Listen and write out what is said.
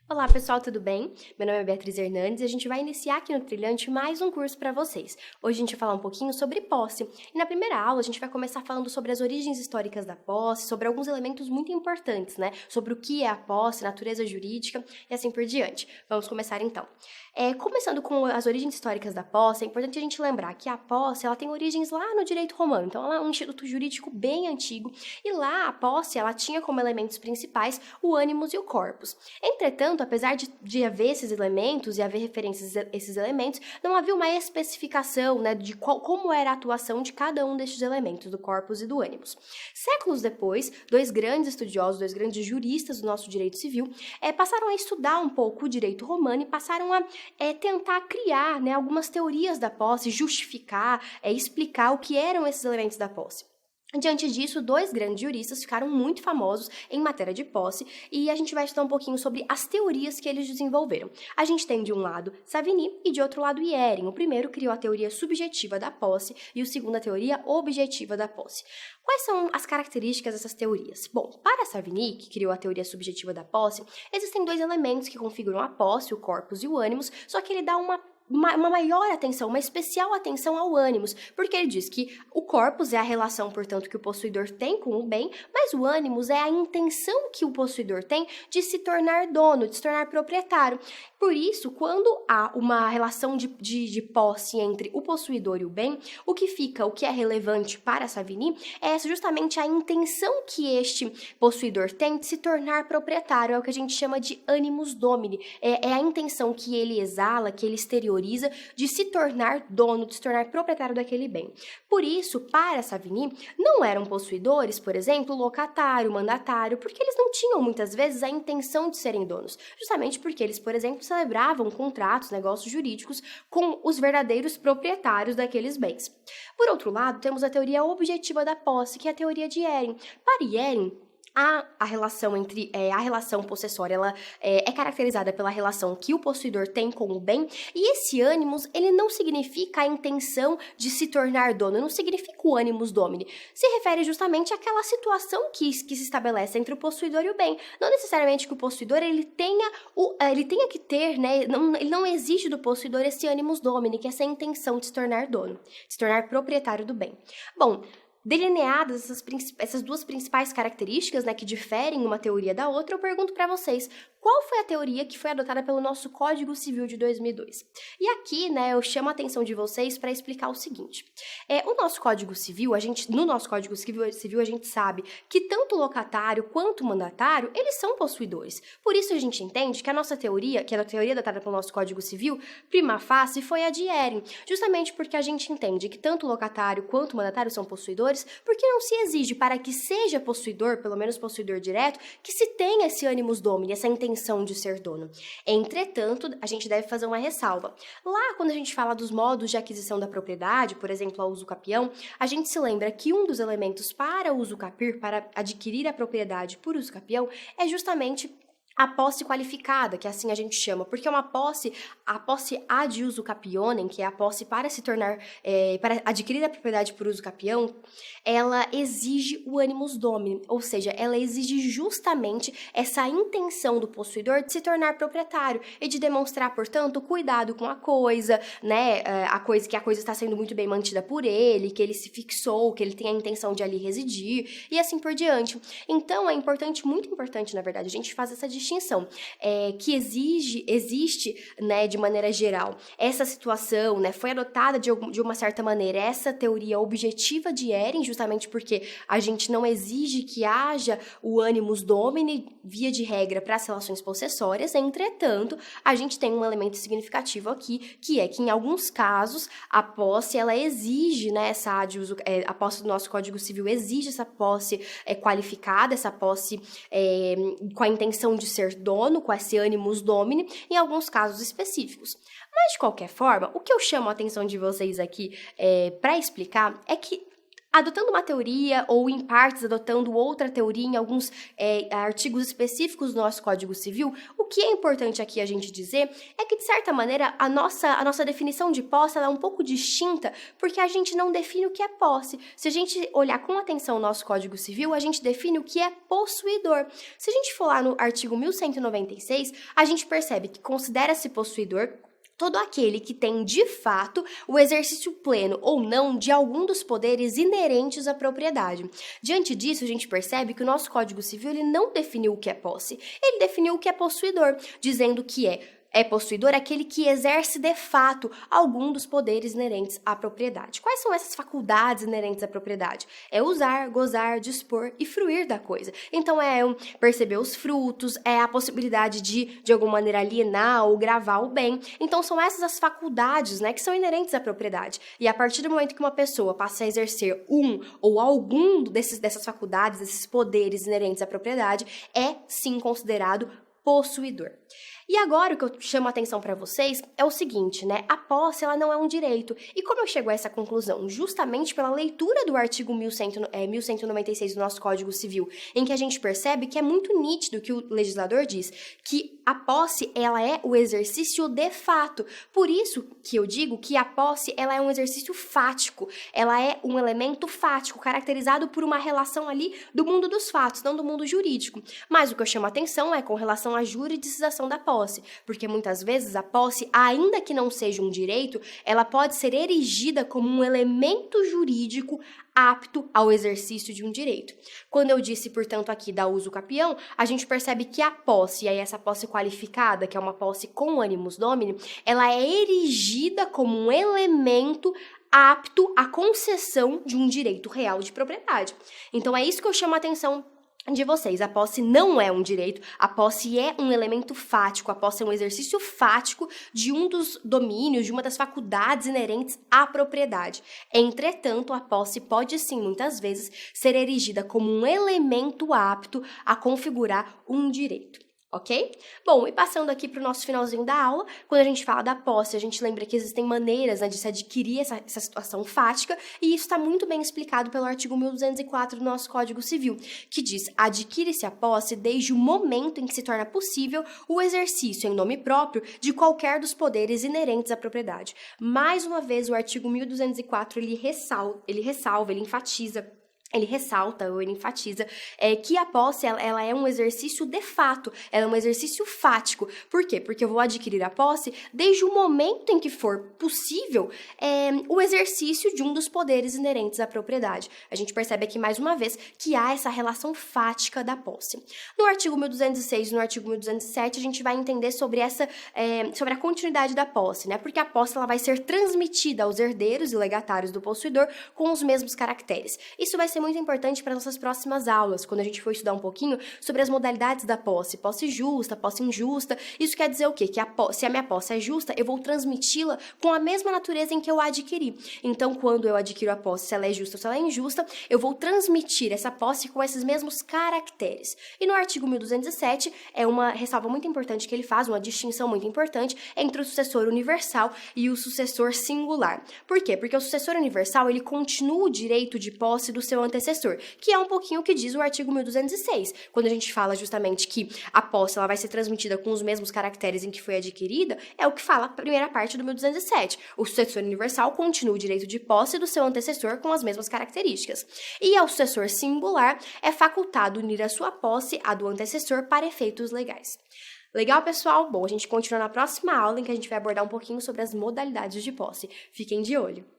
Olá pessoal, tudo bem? Meu nome é Beatriz Hernandes e a gente vai iniciar aqui no Trilhante mais um curso para vocês. Hoje a gente vai falar um pouquinho sobre posse. E na primeira aula a gente vai começar falando sobre as origens históricas da posse, sobre alguns elementos muito importantes, né? Sobre o que é a posse, natureza jurídica e assim por diante. Vamos começar então. Começando com as origens históricas da posse, é importante a gente lembrar que a posse ela tem origens lá no direito romano, então ela é um instituto jurídico bem antigo e lá a posse ela tinha como elementos principais o animus e o corpus. Entretanto, apesar de haver esses elementos e haver referências a esses elementos, não havia uma especificação, né, de como era a atuação de cada um destes elementos, do corpus e do animus. Séculos depois, dois grandes estudiosos, dois grandes juristas do nosso direito civil, passaram a estudar um pouco o direito romano e passaram a tentar criar, né, algumas teorias da posse, justificar, explicar o que eram esses elementos da posse. Diante disso, dois grandes juristas ficaram muito famosos em matéria de posse e a gente vai estudar um pouquinho sobre as teorias que eles desenvolveram. A gente tem de um lado Savigny e de outro lado Hering. O primeiro criou a teoria subjetiva da posse e o segundo a teoria objetiva da posse. Quais são as características dessas teorias? Bom, para Savigny, que criou a teoria subjetiva da posse, existem dois elementos que configuram a posse, o corpus e o animus, só que ele dá uma maior atenção, uma especial atenção ao animus, porque ele diz que o corpus é a relação, portanto, que o possuidor tem com o bem, mas o animus é a intenção que o possuidor tem de se tornar dono, de se tornar proprietário. Por isso, quando há uma relação de posse entre o possuidor e o bem, o que é relevante para Savigny é justamente a intenção que este possuidor tem de se tornar proprietário, é o que a gente chama de animus domini, é a intenção que ele exala, que ele exterioriza de se tornar dono, de se tornar proprietário daquele bem. Por isso, para Savigny, não eram possuidores, por exemplo, locatário, mandatário, porque eles não tinham muitas vezes a intenção de serem donos, justamente porque eles, por exemplo, celebravam contratos, negócios jurídicos com os verdadeiros proprietários daqueles bens. Por outro lado, temos a teoria objetiva da posse, que é a teoria de Hering. Para Hering, a relação entre a relação possessória ela é caracterizada pela relação que o possuidor tem com o bem, e esse animus ele não significa a intenção de se tornar dono, não significa o animus domini, se refere justamente àquela situação que se estabelece entre o possuidor e o bem, não necessariamente que o possuidor ele tenha que ter, né, ele não exige do possuidor esse animus domini, que é essa intenção de se tornar dono, de se tornar proprietário do bem. Bom, delineadas essas duas principais características, né, que diferem uma teoria da outra, eu pergunto para vocês, qual foi a teoria que foi adotada pelo nosso Código Civil de 2002? E aqui, né, eu chamo a atenção de vocês para explicar o seguinte. O nosso Código Civil, no nosso Código Civil a gente sabe que tanto o locatário quanto o mandatário, eles são possuidores. Por isso a gente entende que a nossa teoria, que é a teoria adotada pelo nosso Código Civil, prima facie foi a de Hering, justamente porque a gente entende que tanto o locatário quanto o mandatário são possuidores, porque não se exige para que seja possuidor, pelo menos possuidor direto, que se tenha esse animus domini, essa intenção de ser dono. Entretanto, a gente deve fazer uma ressalva. Lá, quando a gente fala dos modos de aquisição da propriedade, por exemplo, a usucapião, a gente se lembra que um dos elementos para usucapir, para adquirir a propriedade por usucapião, é justamente a posse qualificada, que assim a gente chama, porque a posse ad usucapionem, que é a posse para se tornar, para adquirir a propriedade por usucapião, ela exige o animus domini, ou seja, ela exige justamente essa intenção do possuidor de se tornar proprietário e de demonstrar, portanto, cuidado com a coisa, né, que a coisa está sendo muito bem mantida por ele, que ele se fixou, que ele tem a intenção de ali residir e assim por diante. Então, muito importante, na verdade, a gente faz essa distinção, que existe, né, de maneira geral, essa situação, né, foi adotada de uma certa maneira essa teoria objetiva de Hering, justamente porque a gente não exige que haja o animus domini, via de regra, para as relações possessórias. Entretanto, a gente tem um elemento significativo aqui, que é que em alguns casos a posse, ela exige, né, a posse do nosso Código Civil exige essa posse qualificada, essa posse com a intenção de ser dono, com esse animus domini, em alguns casos específicos. Mas, de qualquer forma, o que eu chamo a atenção de vocês aqui para explicar é que adotando uma teoria ou em partes adotando outra teoria em alguns artigos específicos do nosso Código Civil, o que é importante aqui a gente dizer é que, de certa maneira, a nossa definição de posse ela é um pouco distinta, porque a gente não define o que é posse. Se a gente olhar com atenção o nosso Código Civil, a gente define o que é possuidor. Se a gente for lá no artigo 1196, a gente percebe que considera-se possuidor todo aquele que tem, de fato, o exercício pleno ou não de algum dos poderes inerentes à propriedade. Diante disso, a gente percebe que o nosso Código Civil ele não definiu o que é posse, ele definiu o que é possuidor, dizendo que é possuidor aquele que exerce de fato algum dos poderes inerentes à propriedade. Quais são essas faculdades inerentes à propriedade? É usar, gozar, dispor e fruir da coisa. Então é perceber os frutos, é a possibilidade de alguma maneira alienar ou gravar o bem. Então são essas as faculdades, né, que são inerentes à propriedade. E a partir do momento que uma pessoa passa a exercer um ou algum dessas faculdades, desses poderes inerentes à propriedade, é sim considerado possuidor. E agora o que eu chamo a atenção para vocês é o seguinte, né? A posse, ela não é um direito. E como eu chego a essa conclusão? Justamente pela leitura do artigo 1196 do nosso Código Civil, em que a gente percebe que é muito nítido que o legislador diz que a posse, ela é o exercício de fato. Por isso que eu digo que a posse, ela é um exercício fático. Ela é um elemento fático, caracterizado por uma relação ali do mundo dos fatos, não do mundo jurídico. Mas o que eu chamo a atenção é com relação à juridicização da posse. Porque muitas vezes a posse, ainda que não seja um direito, ela pode ser erigida como um elemento jurídico apto ao exercício de um direito. Quando eu disse, portanto, aqui da uso capião, a gente percebe que a posse, e aí essa posse qualificada, que é uma posse com animus domini, ela é erigida como um elemento apto à concessão de um direito real de propriedade. Então é isso que eu chamo a atenção de vocês. A posse não é um direito, a posse é um elemento fático, a posse é um exercício fático de um dos domínios, de uma das faculdades inerentes à propriedade. Entretanto, a posse pode sim, muitas vezes, ser erigida como um elemento apto a configurar um direito. Ok? Bom, e passando aqui para o nosso finalzinho da aula, quando a gente fala da posse, a gente lembra que existem maneiras, né, de se adquirir essa situação fática, e isso está muito bem explicado pelo artigo 1204 do nosso Código Civil, que diz: adquire-se a posse desde o momento em que se torna possível o exercício em nome próprio de qualquer dos poderes inerentes à propriedade. Mais uma vez, o artigo 1204, ele ressalva, ele enfatiza, ele ressalta ou ele enfatiza que a posse ela é um exercício de fato, ela é um exercício fático. Por quê? Porque eu vou adquirir a posse desde o momento em que for possível o exercício de um dos poderes inerentes à propriedade. A gente percebe aqui mais uma vez que há essa relação fática da posse. No artigo 1206 e no artigo 1207 a gente vai entender sobre sobre a continuidade da posse, né? Porque a posse ela vai ser transmitida aos herdeiros e legatários do possuidor com os mesmos caracteres. Isso vai ser muito importante para nossas próximas aulas, quando a gente for estudar um pouquinho sobre as modalidades da posse, posse justa, posse injusta. Isso quer dizer o quê? Que se a minha posse é justa, eu vou transmiti-la com a mesma natureza em que eu a adquiri. Então, quando eu adquiro a posse, se ela é justa ou se ela é injusta, eu vou transmitir essa posse com esses mesmos caracteres. E no artigo 1207, é uma ressalva muito importante que ele faz, uma distinção muito importante entre o sucessor universal e o sucessor singular. Por quê? Porque o sucessor universal, ele continua o direito de posse do seu antecessor, que é um pouquinho o que diz o artigo 1206, quando a gente fala justamente que a posse ela vai ser transmitida com os mesmos caracteres em que foi adquirida, é o que fala a primeira parte do 1207. O sucessor universal continua o direito de posse do seu antecessor com as mesmas características. E ao sucessor singular é facultado unir a sua posse à do antecessor para efeitos legais. Legal, pessoal? Bom, a gente continua na próxima aula em que a gente vai abordar um pouquinho sobre as modalidades de posse. Fiquem de olho!